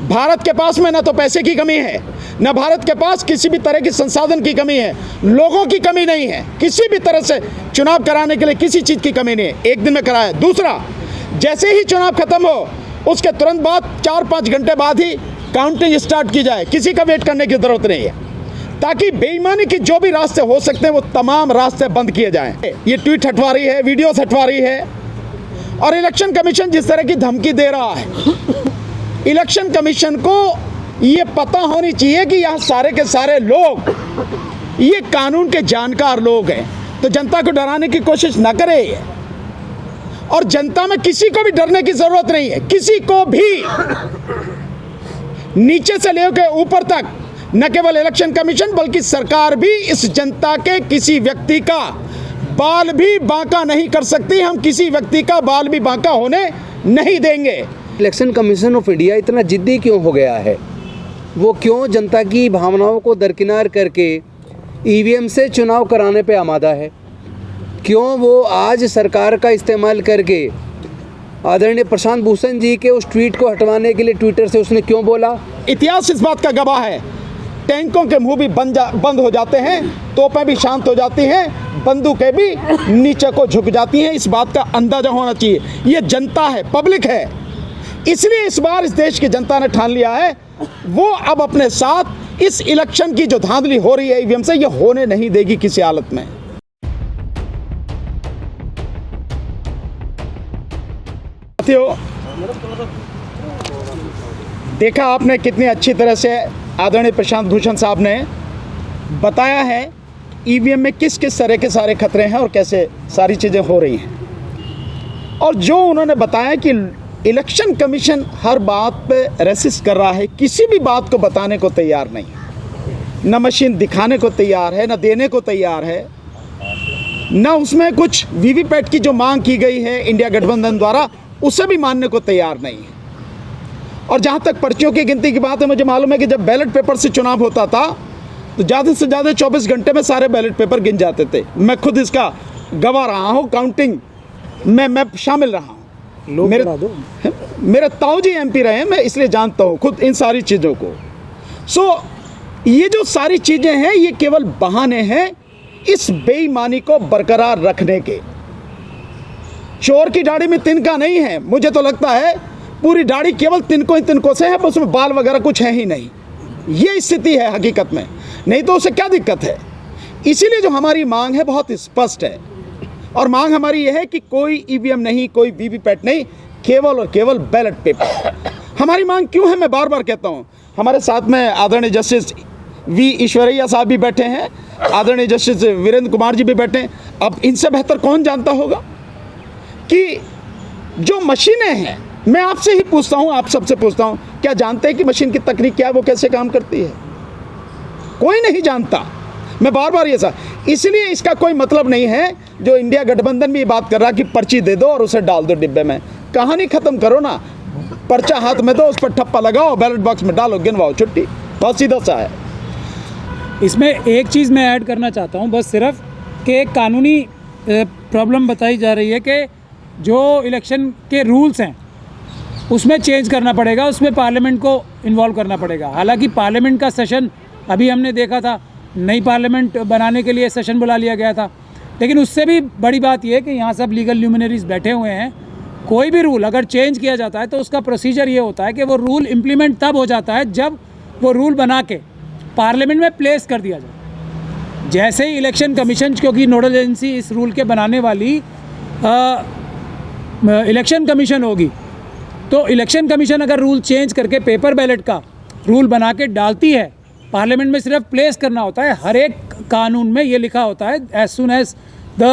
भारत के पास में ना तो पैसे की कमी है, ना भारत के पास किसी भी तरह की संसाधन की कमी है, लोगों की कमी नहीं है, किसी भी तरह से चुनाव कराने के लिए किसी चीज़ की कमी नहीं है। एक दिन में कराया। दूसरा, जैसे ही चुनाव खत्म हो उसके तुरंत बाद 4-5 घंटे बाद ही काउंटिंग स्टार्ट की जाए, किसी का वेट करने की ज़रूरत नहीं है, ताकि बेईमानी के जो भी रास्ते हो सकते हैं वो तमाम रास्ते बंद किए जाएं। ये ट्वीट हटवा रही है, वीडियोस हटवा रही है, और इलेक्शन कमीशन जिस तरह की धमकी दे रहा है, इलेक्शन कमीशन को ये पता होनी चाहिए कि यहाँ सारे के सारे लोग ये कानून के जानकार लोग हैं, तो जनता को डराने की कोशिश ना करे। और जनता में किसी को भी डरने की जरूरत नहीं है, किसी को भी, नीचे से लेकर ऊपर तक। न केवल इलेक्शन कमीशन बल्कि सरकार भी इस जनता के किसी व्यक्ति का बाल भी बांका नहीं कर सकती। हम किसी व्यक्ति का बाल भी बांका होने नहीं देंगे। इलेक्शन कमीशन ऑफ इंडिया इतना जिद्दी क्यों हो गया है? वो क्यों जनता की भावनाओं को दरकिनार करके ईवीएम से चुनाव कराने पे आमादा है? क्यों वो आज सरकार का इस्तेमाल करके आदरणीय प्रशांत भूषण जी के उस ट्वीट को हटवाने के लिए ट्विटर से उसने क्यों बोला? इतिहास इस बात का गवाह है, टैंकों के मुंह भी बंद हो जाते हैं, तोपें भी शांत हो जाती हैं, बंदूकें भी नीचे को झुक जाती हैं। इस बात का अंदाजा होना चाहिए। ये जनता है, पब्लिक है, इसलिए इस बार इस देश की जनता ने ठान लिया है वो अब अपने साथ इस इलेक्शन की जो धांधली हो रही है ईवीएम से, ये होने नहीं देगी किसी हालत में। साथियों, देखा आपने कितनी अच्छी तरह से आदरणीय प्रशांत भूषण साहब ने बताया है ईवीएम में किस किस तरह के सारे खतरे हैं और कैसे सारी चीज़ें हो रही हैं। और जो उन्होंने बताया कि इलेक्शन कमीशन हर बात पे रेसिस्ट कर रहा है, किसी भी बात को बताने को तैयार नहीं, न मशीन दिखाने को तैयार है, न देने को तैयार है, न उसमें कुछ वीवीपैट की जो मांग की गई है इंडिया गठबंधन द्वारा उसे भी मानने को तैयार नहीं है। और जहाँ तक पर्चियों की गिनती की बात है, मुझे मालूम है कि जब बैलेट पेपर से चुनाव होता था तो ज़्यादा से ज़्यादा 24 घंटे में सारे बैलेट पेपर गिन जाते थे। मैं खुद इसका गवाह रहा हूँ, काउंटिंग में मैं शामिल रहा हूँ। मेरे ताऊजी एमपी रहे हैं, मैं इसलिए जानता हूँ खुद इन सारी चीज़ों को। ये जो सारी चीज़ें हैं ये केवल बहाने हैं इस बेईमानी को बरकरार रखने के। चोर की दाढ़ी में तिनका नहीं है। मुझे तो लगता है पूरी दाढ़ी केवल तिनकों ही तिनकों से है, उसमें बाल वगैरह कुछ है ही नहीं। ये स्थिति है हकीकत में, नहीं तो उसे क्या दिक्कत है। इसीलिए जो हमारी मांग है बहुत स्पष्ट है, और मांग हमारी यह है कि कोई ईवीएम नहीं, कोई वीवीपैट नहीं, केवल और केवल बैलेट पेपर। हमारी मांग क्यों है मैं बार बार कहता हूँ। हमारे साथ में आदरणीय जस्टिस वी ईश्वरैया साहब भी बैठे हैं, आदरणीय जस्टिस वीरेंद्र कुमार जी भी बैठे हैं। अब इनसे बेहतर कौन जानता होगा कि जो मशीनें हैं, मैं आपसे ही पूछता हूं, आप सबसे पूछता हूं, क्या जानते हैं कि मशीन की तकनीक क्या है, वो कैसे काम करती है? कोई नहीं जानता। मैं बार बार ये सर, इसलिए इसका कोई मतलब नहीं है जो इंडिया गठबंधन भी बात कर रहा कि पर्ची दे दो और उसे डाल दो डिब्बे में। कहानी खत्म करो ना, पर्चा हाथ में दो, उस पर ठप्पा लगाओ, बैलेट बॉक्स में डालो, गिनवाओ, छुट्टी। बहुत सीधा सा है। इसमें एक चीज़ मैं ऐड करना चाहता हूँ बस सिर्फ, कि एक कानूनी प्रॉब्लम बताई जा रही है कि जो इलेक्शन के रूल्स हैं उसमें चेंज करना पड़ेगा, उसमें पार्लियामेंट को इन्वॉल्व करना पड़ेगा। हालांकि पार्लियामेंट का सेशन अभी हमने देखा था, नई पार्लियामेंट बनाने के लिए सेशन बुला लिया गया था, लेकिन उससे भी बड़ी बात यह है कि यहाँ सब लीगल ल्यूमिनरीज बैठे हुए हैं। कोई भी रूल अगर चेंज किया जाता है तो उसका प्रोसीजर ये होता है कि वो रूल इम्प्लीमेंट तब हो जाता है जब वो रूल बना के पार्लियामेंट में प्लेस कर दिया जाए। जैसे ही इलेक्शन कमीशन, क्योंकि नोडल एजेंसी इस रूल के बनाने वाली इलेक्शन कमीशन होगी, तो इलेक्शन कमीशन अगर रूल चेंज करके पेपर बैलेट का रूल बना के डालती है, पार्लियामेंट में सिर्फ प्लेस करना होता है। हर एक कानून में ये लिखा होता है, as soon as the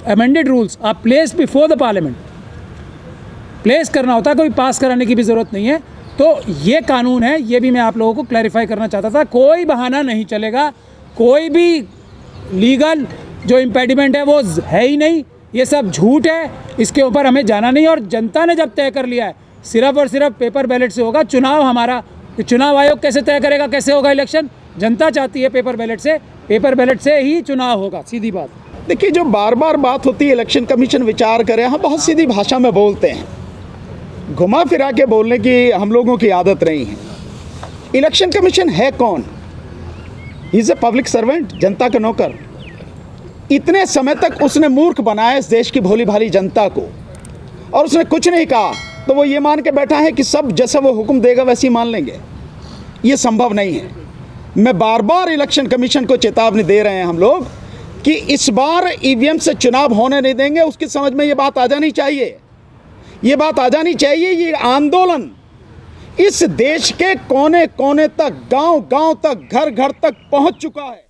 amended rules are placed before the parliament, place करना होता है, कोई पास कराने की भी ज़रूरत नहीं है। तो ये कानून है, ये भी मैं आप लोगों को क्लैरिफाई करना चाहता था। कोई बहाना नहीं चलेगा, कोई भी लीगल जो इम्पेडिमेंट है वो है ही नहीं, ये सब झूठ है, इसके ऊपर हमें जाना नहीं। और जनता ने जब तय कर लिया है सिर्फ और सिर्फ पेपर बैलेट से होगा चुनाव हमारा, चुनाव आयोग कैसे तय करेगा कैसे होगा इलेक्शन? जनता चाहती है पेपर बैलेट से ही चुनाव होगा, सीधी बात। देखिए, जो बार बार बात होती है इलेक्शन कमीशन विचार करे, हम बहुत सीधी भाषा में बोलते हैं, घुमा फिरा के बोलने की हम लोगों की आदत नहीं है। इलेक्शन कमीशन है कौन? इज ए पब्लिक सर्वेंट, जनता का नौकर। इतने समय तक उसने मूर्ख बनाया इस देश की भोली भाली जनता को, और उसने कुछ नहीं कहा, तो वो ये मान के बैठा है कि सब जैसा वो हुक्म देगा वैसे ही मान लेंगे। ये संभव नहीं है। मैं बार बार इलेक्शन कमीशन को चेतावनी दे रहे हैं हम लोग कि इस बार ईवीएम से चुनाव होने नहीं देंगे। उसकी समझ में ये बात आ जानी चाहिए, ये बात आ जानी चाहिए। ये आंदोलन इस देश के कोने कोने तक, गांव गांव तक, घर घर तक पहुंच चुका है।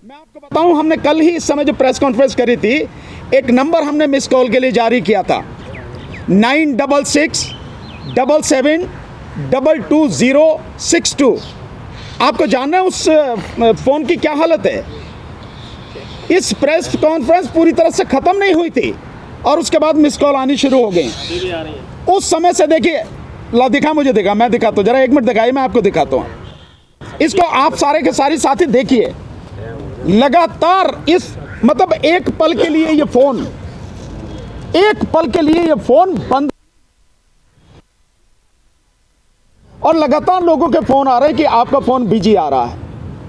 मैं आपको बताऊं, हमने कल ही इस समय जो प्रेस कॉन्फ्रेंस करी थी, एक नंबर हमने मिस कॉल के लिए जारी किया था, 9667772262। आपको जानना है उस फ़ोन की क्या हालत है? इस प्रेस कॉन्फ्रेंस पूरी तरह से ख़त्म नहीं हुई थी और उसके बाद मिस कॉल आनी शुरू हो गई। उस समय से देखिए, ला दिखा, मुझे दिखा, मैं दिखाता हूँ, जरा 1 मिनट दिखाइए, मैं आपको दिखाता हूँ। इसको आप सारे के सारे साथी देखिए, लगातार इस मतलब एक पल के लिए ये फ़ोन, एक पल के लिए ये फ़ोन बंद, और लगातार लोगों के फ़ोन आ रहे हैं कि आपका फ़ोन बिजी आ रहा है।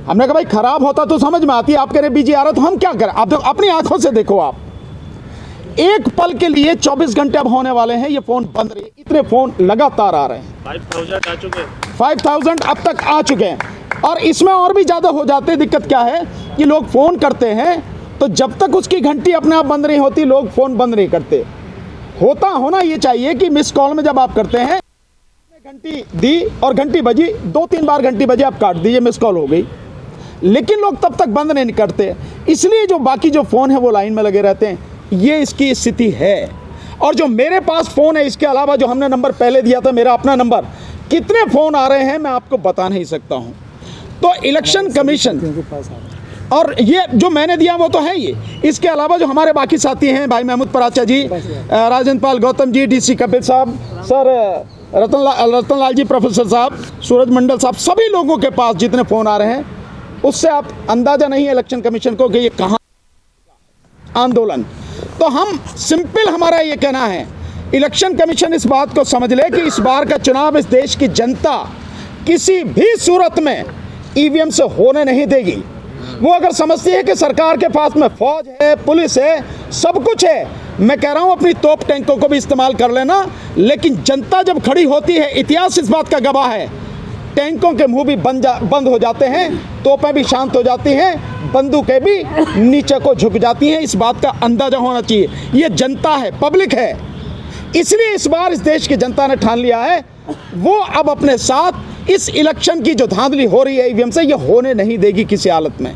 हमने कहा भाई खराब होता तो समझ में आती, आप कह रहे बिजी आ रहा तो हम क्या करें? आप अपनी आंखों से देखो। आप एक पल के लिए 24 घंटे अब होने वाले हैं, ये फ़ोन बंद रही। इतने फ़ोन लगातार आ रहे हैं, 5000 आ चुके हैं, 5000 अब तक आ चुके हैं, और इसमें और भी ज़्यादा हो जाते हैं। दिक्कत क्या है कि लोग फ़ोन करते हैं तो जब तक उसकी घंटी अपने आप बंद नहीं होती, लोग फ़ोन बंद नहीं करते। होना ये चाहिए कि मिस कॉल में जब आप करते हैं, घंटी दी और घंटी बजी, 2-3 बार घंटी बजी, आप काट दीजिए, मिस कॉल हो गई। लेकिन लोग तब तक बंद नहीं करते, इसलिए जो बाकी जो फ़ोन है वो लाइन में लगे रहते हैं। ये इसकी स्थिति है। और जो मेरे पास फ़ोन है, इसके अलावा जो हमने नंबर पहले दिया था, मेरा अपना नंबर, कितने फ़ोन आ रहे हैं मैं आपको बता नहीं सकता हूँ। तो इलेक्शन कमीशन, और ये जो मैंने दिया वो तो है ही। इसके अलावा जो हमारे बाकी साथी हैं, भाई महमूद पराचा जी, राजेंद्र पाल गौतम जी, डीसी कपिल साहब, सर रतन लाल जी, प्रोफेसर साहब, सूरज मंडल साहब, सभी लोगों के पास जितने फ़ोन आ रहे हैं, उससे आप अंदाज़ा नहीं है इलेक्शन कमीशन को कि ये कहाँ आंदोलन। तो हम सिंपल, हमारा ये कहना है, इलेक्शन कमीशन इस बात को समझ ले कि इस बार का चुनाव इस देश की जनता किसी भी सूरत में ईवीएम से होने नहीं देगी। वो अगर समझती है कि सरकार के पास में फौज है, पुलिस है, सब कुछ है, मैं कह रहा हूं अपनी तोप टैंकों को भी इस्तेमाल कर लेना, लेकिन जनता जब खड़ी होती है, इतिहास इस बात का गवाह है, टैंकों के मुंह भी बंद हो जाते हैं, तोपें भी शांत हो जाती हैं, बंदूकें भी नीचे को झुक जाती हैं। इस बात का अंदाजा होना चाहिए। ये जनता है, पब्लिक है, इसलिए इस बार इस देश की जनता ने ठान लिया है, वो अब अपने साथ इस इलेक्शन की जो धांधली हो रही है ईवीएम से, ये होने नहीं देगी किसी हालत में।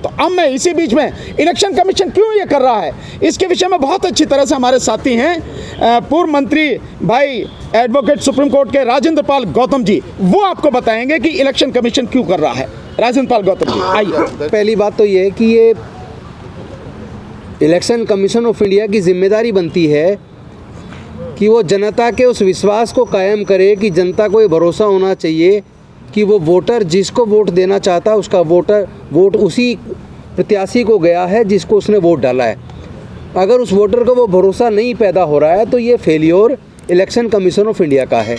तो अब मैं इसी बीच में, इलेक्शन कमीशन क्यों ये कर रहा है, इसके विषय में बहुत अच्छी तरह से हमारे साथी हैं, पूर्व मंत्री भाई एडवोकेट सुप्रीम कोर्ट के राजेंद्र पाल गौतम जी, वो आपको बताएंगे कि इलेक्शन कमीशन क्यों कर रहा है। राजेंद्र पाल गौतम जी, आइए। पहली बात तो ये है कि ये इलेक्शन कमीशन ऑफ इंडिया की जिम्मेदारी बनती है कि वो जनता के उस विश्वास को कायम करे कि जनता को ये भरोसा होना चाहिए कि वो वोटर जिसको वोट देना चाहता है, उसका वोट उसी प्रत्याशी को गया है जिसको उसने वोट डाला है। अगर उस वोटर को वो भरोसा नहीं पैदा हो रहा है तो ये failure election commission of India का है।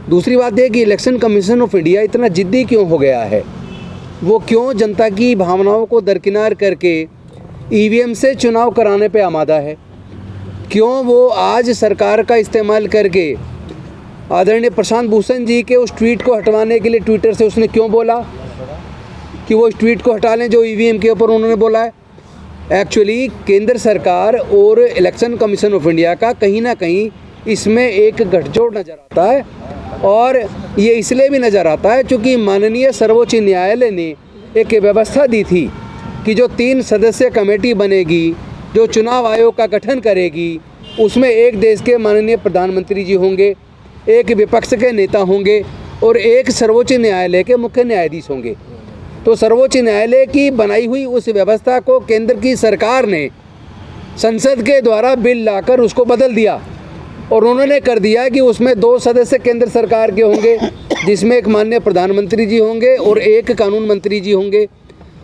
दूसरी बात यह कि इलेक्शन कमीशन ऑफ इंडिया इतना जिद्दी क्यों हो गया है, वो क्यों जनता की भावनाओं को दरकिनार करके ईवीएम से चुनाव कराने पे आमादा है, क्यों वो आज सरकार का इस्तेमाल करके आदरणीय प्रशांत भूषण जी के उस ट्वीट को हटवाने के लिए ट्विटर से उसने क्यों बोला कि वो इस ट्वीट को हटा लें जो ईवीएम के ऊपर उन्होंने बोला है। एक्चुअली केंद्र सरकार और इलेक्शन कमीशन ऑफ इंडिया का कहीं ना कहीं इसमें एक गठजोड़ नज़र आता है, और ये इसलिए भी नज़र आता है क्योंकि माननीय सर्वोच्च न्यायालय ने एक व्यवस्था दी थी कि जो 3 सदस्यीय कमेटी बनेगी, जो चुनाव आयोग का गठन करेगी, उसमें एक देश के माननीय प्रधानमंत्री जी होंगे, एक विपक्ष के नेता होंगे और एक सर्वोच्च न्यायालय के मुख्य न्यायाधीश होंगे। तो सर्वोच्च न्यायालय की बनाई हुई उस व्यवस्था को केंद्र की सरकार ने संसद के द्वारा बिल लाकर उसको बदल दिया, और उन्होंने कर दिया कि उसमें 2 सदस्य केंद्र सरकार के होंगे, जिसमें एक माननीय प्रधानमंत्री जी होंगे और एक कानून मंत्री जी होंगे,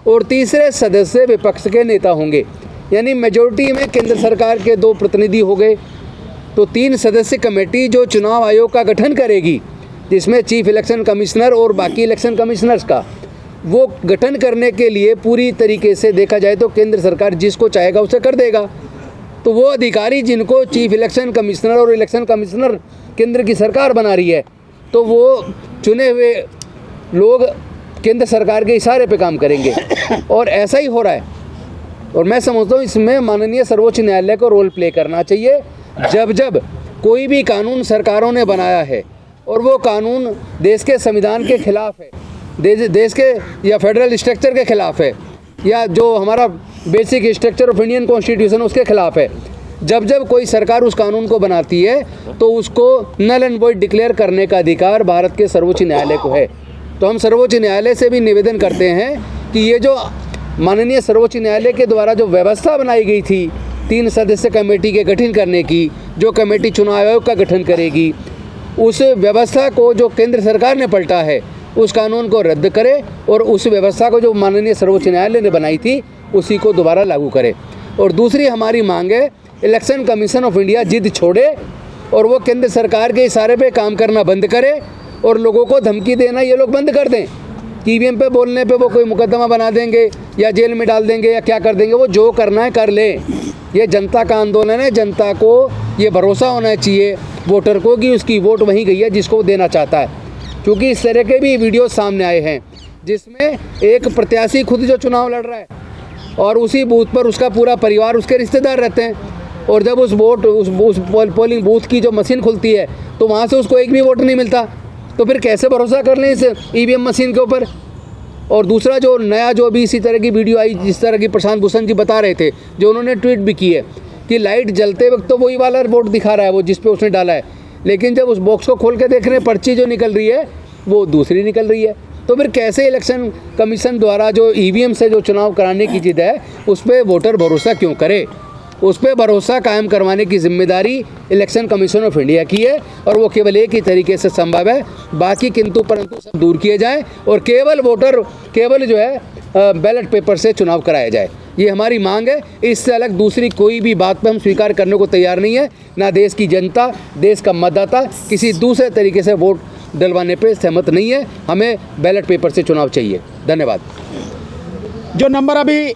और तीसरे सदस्य विपक्ष के नेता होंगे। यानी मेजोरिटी में केंद्र सरकार के 2 प्रतिनिधि हो गए। तो 3 सदस्य कमेटी जो चुनाव आयोग का गठन करेगी, जिसमें चीफ इलेक्शन कमिश्नर और बाकी इलेक्शन कमिश्नर्स का वो गठन करने के लिए पूरी तरीके से देखा जाए तो केंद्र सरकार जिसको चाहेगा उसे कर देगा। तो वो अधिकारी जिनको चीफ इलेक्शन कमिश्नर और इलेक्शन कमिश्नर केंद्र की सरकार बना रही है, तो वो चुने हुए लोग केंद्र सरकार के इशारे पे काम करेंगे और ऐसा ही हो रहा है। और मैं समझता हूँ इसमें माननीय सर्वोच्च न्यायालय को रोल प्ले करना चाहिए। जब जब कोई भी कानून सरकारों ने बनाया है और वो कानून देश के संविधान के खिलाफ है, देश के या फेडरल स्ट्रक्चर के खिलाफ है, या जो हमारा basic structure of Indian constitution उसके खिलाफ है, जब जब कोई सरकार उस कानून को बनाती है तो उसको नल एंड वॉइड डिक्लेयर करने का अधिकार भारत के सर्वोच्च न्यायालय को है। तो हम सर्वोच्च न्यायालय से भी निवेदन करते हैं कि ये जो माननीय सर्वोच्च न्यायालय के द्वारा जो व्यवस्था बनाई गई थी 3 सदस्य कमेटी के गठन करने की, जो कमेटी चुनाव आयोग का गठन करेगी, उस व्यवस्था को जो केंद्र सरकार ने पलटा है उस कानून को रद्द करे और उस व्यवस्था को जो माननीय सर्वोच्च न्यायालय ने बनाई थी उसी को दोबारा लागू करे। और दूसरी हमारी मांग है, इलेक्शन कमीशन ऑफ इंडिया जिद छोड़े और वो केंद्र सरकार के इशारे पे काम करना बंद करे और लोगों को धमकी देना ये लोग बंद कर दें। ईवीएम पे बोलने पे वो कोई मुकदमा बना देंगे या जेल में डाल देंगे या क्या कर देंगे, वो जो करना है कर ले। ये जनता का आंदोलन है, जनता को ये भरोसा होना चाहिए वोटर को कि उसकी वोट वहीं गई है जिसको वो देना चाहता है। क्योंकि इस तरह के भी वीडियो सामने आए हैं जिसमें एक प्रत्याशी खुद जो चुनाव लड़ रहा है और उसी बूथ पर उसका पूरा परिवार, उसके रिश्तेदार रहते हैं, और जब उस पोलिंग बूथ की जो मशीन खुलती है तो वहाँ से उसको एक भी वोट नहीं मिलता। तो फिर कैसे भरोसा कर लें इस ईवीएम मशीन के ऊपर। और दूसरा जो नया जो अभी इसी तरह की वीडियो आई, जिस तरह की प्रशांत भूषण जी बता रहे थे, जो उन्होंने ट्वीट भी की है कि लाइट जलते वक्त तो वही वाला वोट दिखा रहा है वो जिस पे उसने डाला है, लेकिन जब उस बॉक्स को खोल के देख रहे हैं पर्ची जो निकल रही है वो दूसरी निकल रही है। तो फिर कैसे इलेक्शन कमीशन द्वारा जो ईवीएम से जो चुनाव कराने की जिद है उस पर वोटर भरोसा क्यों करे। उस पर भरोसा कायम करवाने की जिम्मेदारी इलेक्शन कमीशन ऑफ इंडिया की है और वो केवल एक ही तरीके से संभव है। बाकी किंतु परंतु सब दूर किए जाएं और केवल जो है बैलेट पेपर से चुनाव कराया जाए। ये हमारी मांग है। इससे अलग दूसरी कोई भी बात पे हम स्वीकार करने को तैयार नहीं है। ना देश की जनता, देश का मतदाता किसी दूसरे तरीके से वोट डलवाने पे सहमत नहीं है। हमें बैलेट पेपर से चुनाव चाहिए। धन्यवाद। जो नंबर अभी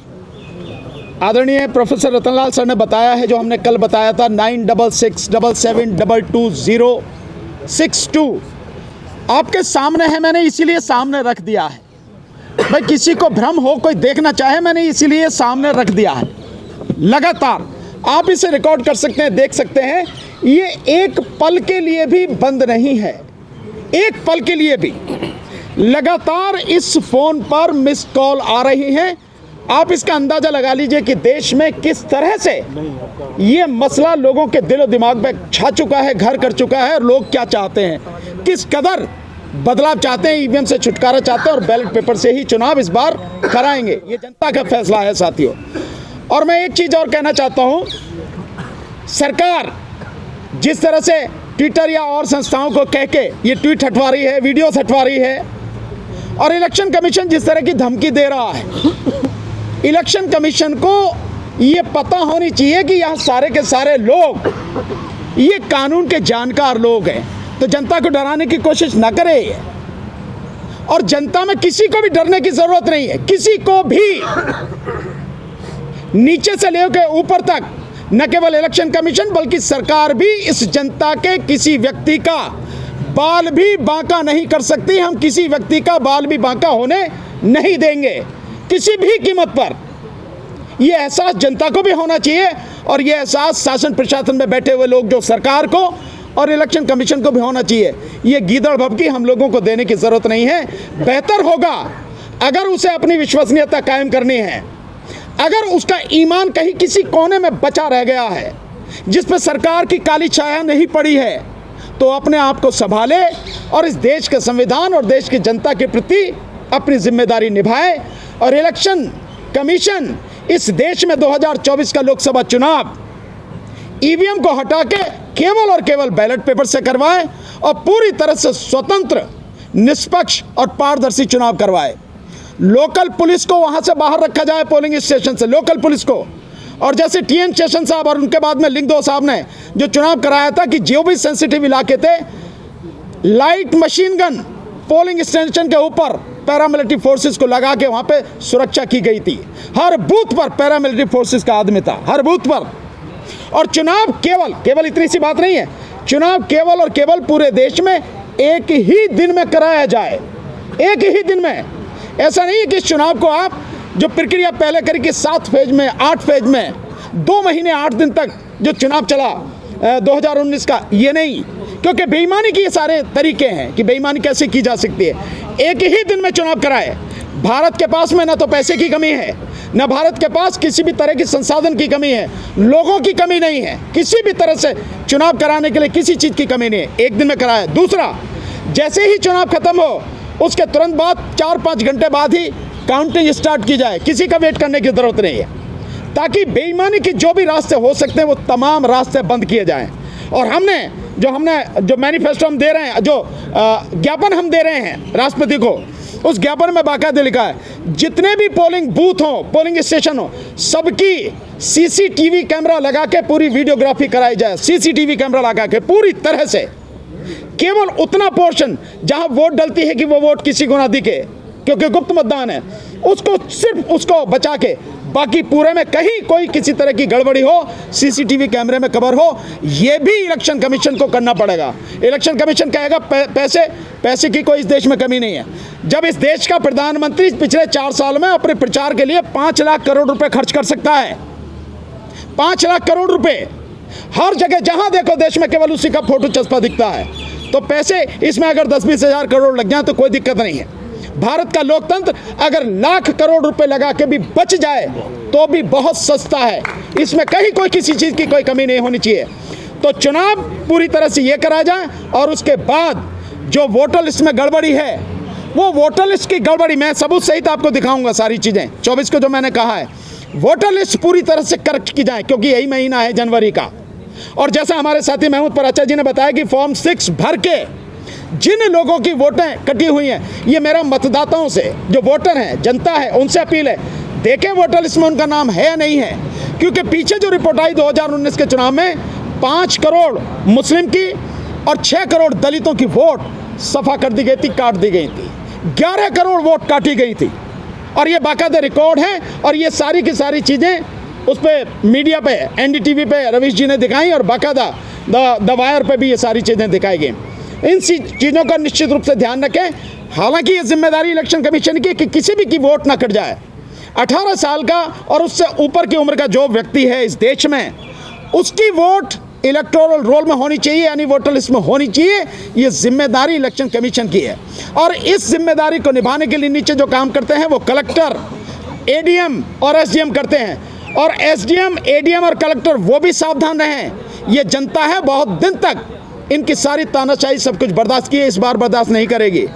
आदरणीय प्रोफेसर रतनलाल सर ने बताया है, जो हमने कल बताया था 9667722062 आपके सामने है। मैंने इसीलिए सामने रख दिया है भाई, किसी को भ्रम हो, कोई देखना चाहे, मैंने इसीलिए सामने रख दिया है। लगातार आप इसे रिकॉर्ड कर सकते हैं, देख सकते हैं। ये एक पल के लिए भी बंद नहीं है, एक पल के लिए भी। लगातार इस फोन पर मिस कॉल आ रही हैं। आप इसका अंदाजा लगा लीजिए कि देश में किस तरह से ये मसला लोगों के दिलो दिमाग में छा चुका है, घर कर चुका है। लोग क्या चाहते हैं, किस कदर बदलाव चाहते हैं, ईवीएम से छुटकारा चाहते हैं और बैलेट पेपर से ही चुनाव इस बार कराएंगे। ये जनता का फैसला है साथियों। और मैं एक चीज़ और कहना चाहता हूँ, सरकार जिस तरह से ट्विटर या और संस्थाओं को कह के ये ट्वीट हटवा रही है, वीडियोस हटवा रही है, और इलेक्शन कमीशन जिस तरह की धमकी दे रहा है, इलेक्शन कमीशन को ये पता होनी चाहिए कि यहाँ सारे के सारे लोग ये कानून के जानकार लोग हैं। तो जनता को डराने की कोशिश ना करे। और जनता में किसी को भी डरने की जरूरत नहीं है, किसी को भी, नीचे से लेकर ऊपर तक। न केवल इलेक्शन कमीशन बल्कि सरकार भी इस जनता के किसी व्यक्ति का बाल भी बांका नहीं कर सकती। हम किसी व्यक्ति का बाल भी बांका होने नहीं देंगे किसी भी कीमत पर। यह एहसास जनता को भी होना चाहिए और यह एहसास शासन प्रशासन में बैठे हुए लोग, जो सरकार को और इलेक्शन कमीशन को भी होना चाहिए। ये गीदड़ भभकी हम लोगों को देने की जरूरत नहीं है। बेहतर होगा अगर उसे अपनी विश्वसनीयता कायम करनी है, अगर उसका ईमान कहीं किसी कोने में बचा रह गया है जिस पर सरकार की काली छाया नहीं पड़ी है, तो अपने आप को संभाले और इस देश के संविधान और देश की जनता के प्रति अपनी जिम्मेदारी निभाए। और इलेक्शन कमीशन इस देश में 2024 का लोकसभा चुनाव ईवीएम को हटा के केवल और केवल बैलेट पेपर से करवाए और पूरी तरह से स्वतंत्र, निष्पक्ष और पारदर्शी चुनाव करवाए। लोकल पुलिस को वहां से बाहर रखा जाए, पोलिंग स्टेशन से लोकल पुलिस को। और जैसे टीएन शेषन साहब और उनके बाद में लिंगदो साहब ने जो चुनाव कराया था कि जो भी सेंसिटिव इलाके थे light machine gun polling station के ऊपर पैरामिलिट्री फोर्सेस को लगा के वहाँ पे सुरक्षा की गई थी। हर बूथ पर पैरामिलिट्री फोर्सेस का आदमी था, हर बूथ पर। और चुनाव केवल इतनी सी बात नहीं है, चुनाव केवल और केवल पूरे देश में एक ही दिन में कराया जाए, एक ही दिन में। ऐसा नहीं है कि इस चुनाव को आप जो प्रक्रिया पहले करी कि 7 फेज में 8 फेज में 2 महीने 8 दिन तक जो चुनाव चला 2019 का, ये नहीं, क्योंकि बेईमानी के ये सारे तरीके हैं कि बेईमानी कैसे की जा सकती है। एक ही दिन में चुनाव कराए। भारत के पास में ना तो पैसे की कमी है, ना भारत के पास किसी भी तरह की संसाधन की कमी है, लोगों की कमी नहीं है, किसी भी तरह से चुनाव कराने के लिए किसी चीज़ की कमी नहीं है, एक दिन में कराए। दूसरा, जैसे ही चुनाव खत्म हो उसके तुरंत बाद 4-5 घंटे बाद ही काउंटिंग स्टार्ट की जाए, किसी का वेट करने की ज़रूरत नहीं है, ताकि बेईमानी के जो भी रास्ते हो सकते हैं वो तमाम रास्ते बंद किए जाएं। और हमने जो मैनिफेस्टो हम दे रहे हैं, जो ज्ञापन हम दे रहे हैं राष्ट्रपति को, उस ज्ञापन में बाकायदा लिखा है जितने भी पोलिंग बूथ हो, पोलिंग स्टेशन हो, सबकी सीसीटीवी कैमरा लगा के पूरी वीडियोग्राफी कराई जाए, सीसीटीवी कैमरा लगा के पूरी तरह से। केवल उतना पोर्शन जहां वोट डलती है कि वो वोट किसी को ना दिखे, क्योंकि गुप्त मतदान है, उसको सिर्फ उसको बचा के, बाकी पूरे में कहीं कोई किसी तरह की गड़बड़ी हो सीसीटीवी कैमरे में कवर हो, ये भी इलेक्शन कमीशन को करना पड़ेगा। इलेक्शन कमीशन कहेगा पैसे की कोई इस देश में कमी नहीं है। जब इस देश का प्रधानमंत्री पिछले 4 साल में अपने प्रचार के लिए 5 लाख करोड़ रुपए खर्च कर सकता है, 5 लाख करोड़ रुपए, हर जगह जहां देखो देश में केवल उसी का फोटो चस्पा दिखता है, तो पैसे इसमें अगर 10-20 हज़ार करोड़ लग जाए तो कोई दिक्कत नहीं है। भारत का लोकतंत्र अगर लाख करोड़ रुपए लगा के भी बच जाए तो भी बहुत सस्ता है, इसमें कहीं कोई किसी चीज़ की कोई कमी नहीं होनी चाहिए। तो चुनाव पूरी तरह से ये करा जाए, और उसके बाद जो वोटर लिस्ट में गड़बड़ी है, वो वोटर लिस्ट की गड़बड़ी मैं सबूत सहित आपको दिखाऊंगा सारी चीज़ें। 24 को जो मैंने कहा है, वोटर लिस्ट पूरी तरह से करेक्ट की जाए, क्योंकि यही महीना है जनवरी का। और जैसा हमारे साथी महमूद पराचा जी ने बताया कि फॉर्म 6 भर के जिन लोगों की वोटें कटी हुई हैं, ये मेरा मतदाताओं से, जो वोटर हैं, जनता है, उनसे अपील है, देखें वोटर लिस्ट में उनका नाम है या नहीं है। क्योंकि पीछे जो रिपोर्ट आई 2019 के चुनाव में 5 करोड़ मुस्लिम की और 6 करोड़ दलितों की वोट सफा कर दी गई थी, काट दी गई थी, 11 करोड़ वोट काटी गई थी, और ये बाकायदा रिकॉर्ड है। और ये सारी की सारी चीज़ें उस पर मीडिया पे, एनडीटीवी पे रवीश जी ने दिखाई, और बाकायदा द वायर पे भी ये सारी चीज़ें दिखाई गई। इन चीज़ों का निश्चित रूप से ध्यान रखें। हालांकि ये जिम्मेदारी इलेक्शन कमीशन की कि किसी भी की वोट ना कट जाए। 18 साल का और उससे ऊपर की उम्र का जो व्यक्ति है इस देश में, उसकी वोट इलेक्टोरल रोल में होनी चाहिए, यानी वोटर लिस्ट में होनी चाहिए। ये जिम्मेदारी इलेक्शन कमीशन की है, और इस जिम्मेदारी को निभाने के लिए नीचे जो काम करते हैं वो कलेक्टर, एडीएम और एसडीएम करते हैं। और एसडीएम, एडीएम और कलेक्टर वो भी सावधान रहें। ये जनता है, बहुत दिन तक इनकी सारी तानाशाही सब कुछ बर्दाश्त की है, इस बार बर्दाश्त नहीं करेगी।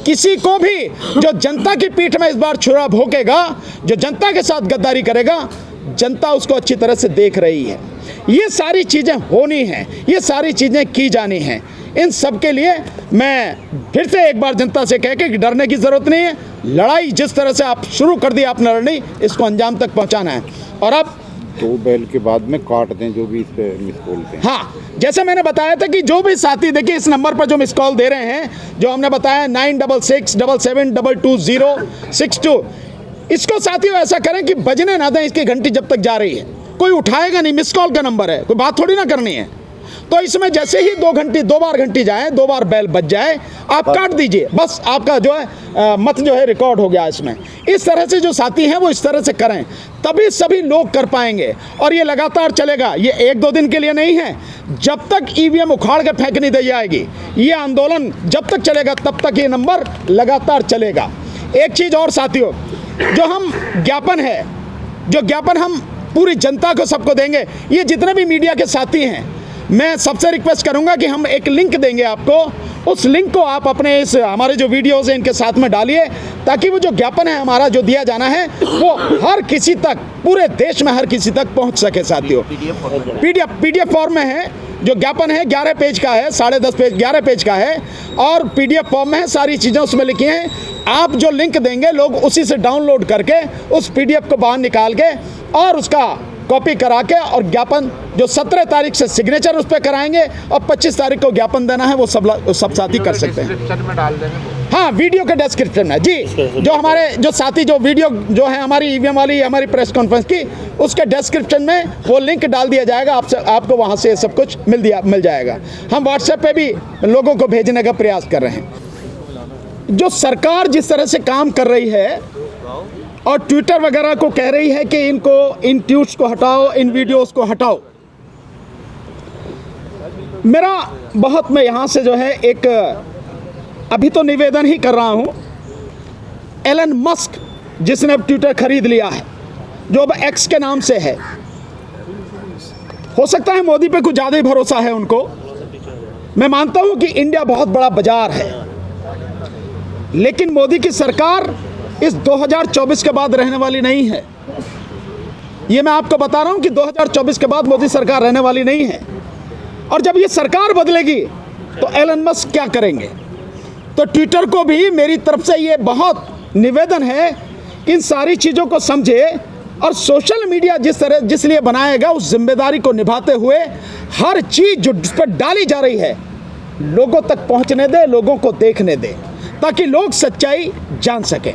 किसी को भी जो जनता की पीठ में इस बार छुरा भोंकेगा, जो जनता के साथ गद्दारी करेगा, जनता उसको अच्छी तरह से देख रही है। ये सारी चीज़ें होनी हैं, ये सारी चीज़ें की जानी हैं। इन सब के लिए मैं फिर से एक बार जनता से कह के कि डरने की ज़रूरत नहीं है। लड़ाई जिस तरह से आप शुरू कर दी आपने लड़नी, इसको अंजाम तक पहुंचाना है। और अब 2 बैल के बाद में काट दें जो भी इस पे मिस कॉल पे। हाँ, जैसे मैंने बताया था कि जो भी साथी देखिए इस नंबर पर जो मिस कॉल दे रहे हैं, जो हमने बताया 9667722062, इसको साथियों ऐसा करें कि बजने ना दें इसकी घंटी जब तक जा रही है। कोई उठाएगा नहीं, मिस कॉल का नंबर है, कोई बात थोड़ी ना करनी है। तो इसमें जैसे ही 2 बार घंटी जाए, 2 बार बैल बज जाए, आप काट दीजिए, बस आपका जो है मत जो है रिकॉर्ड हो गया इसमें। इस तरह से जो साथी हैं वो इस तरह से करें, तभी सभी लोग कर पाएंगे। और ये लगातार चलेगा, ये 1-2 दिन के लिए नहीं है। जब तक ईवीएम उखाड़ के फेंक नहीं दी जाएगी, ये आंदोलन जब तक चलेगा तब तक ये नंबर लगातार चलेगा। एक चीज़ और साथियों, जो हम ज्ञापन है, जो ज्ञापन हम पूरी जनता को सबको देंगे, ये जितने भी मीडिया के साथी हैं, मैं सबसे रिक्वेस्ट करूंगा कि हम एक लिंक देंगे आपको, उस लिंक को आप अपने इस हमारे जो वीडियोज़ हैं इनके साथ में डालिए, ताकि वो जो ज्ञापन है हमारा जो दिया जाना है वो हर किसी तक, पूरे देश में हर किसी तक पहुंच सके। साथियों पीडीएफ फॉर्म में है, जो ज्ञापन है 11 पेज का है, 10.5 पेज 11 पेज का है, और पीडीएफ फॉर्म में है, सारी चीज़ें उसमें लिखी हैं। आप जो लिंक देंगे लोग उसी से डाउनलोड करके उस पीडीएफ को बाहर निकाल के और उसका कॉपी करा के और ज्ञापन जो 17 तारीख से सिग्नेचर उस पर कराएंगे और 25 तारीख को ज्ञापन देना है वो सब साथी कर सकते हैं। डिस्क्रिप्शन में डाल देंगे वो। हाँ, वीडियो के डिस्क्रिप्शन में जी, जो हमारे जो साथी जो वीडियो जो है हमारी ईवीएम वाली हमारी प्रेस कॉन्फ्रेंस की, उसके डिस्क्रिप्शन में वो लिंक डाल दिया जाएगा, आपको वहाँ से सब कुछ मिल जाएगा। हम व्हाट्सएप पे भी लोगों को भेजने का प्रयास कर रहे हैं। जो सरकार जिस तरह से काम कर रही है और ट्विटर वगैरह को कह रही है कि इन ट्वीट्स को हटाओ, इन वीडियोस को हटाओ, मेरा बहुत मैं यहाँ से जो है एक अभी तो निवेदन ही कर रहा हूँ। एलन मस्क जिसने अब ट्विटर खरीद लिया है, जो अब एक्स के नाम से है, हो सकता है मोदी पे कुछ ज़्यादा ही भरोसा है उनको। मैं मानता हूँ कि इंडिया बहुत बड़ा बाजार है, लेकिन मोदी की सरकार इस 2024 के बाद रहने वाली नहीं है। ये मैं आपको बता रहा हूं कि 2024 के बाद मोदी सरकार रहने वाली नहीं है। और जब ये सरकार बदलेगी तो एलन मस्क क्या करेंगे? तो ट्विटर को भी मेरी तरफ से ये बहुत निवेदन है कि इन सारी चीज़ों को समझे और सोशल मीडिया जिस लिए बनाएगा उस जिम्मेदारी को निभाते हुए हर चीज़ जो उस पर डाली जा रही है लोगों तक पहुंचने दे, लोगों को देखने दे, ताकि लोग सच्चाई जान सकें।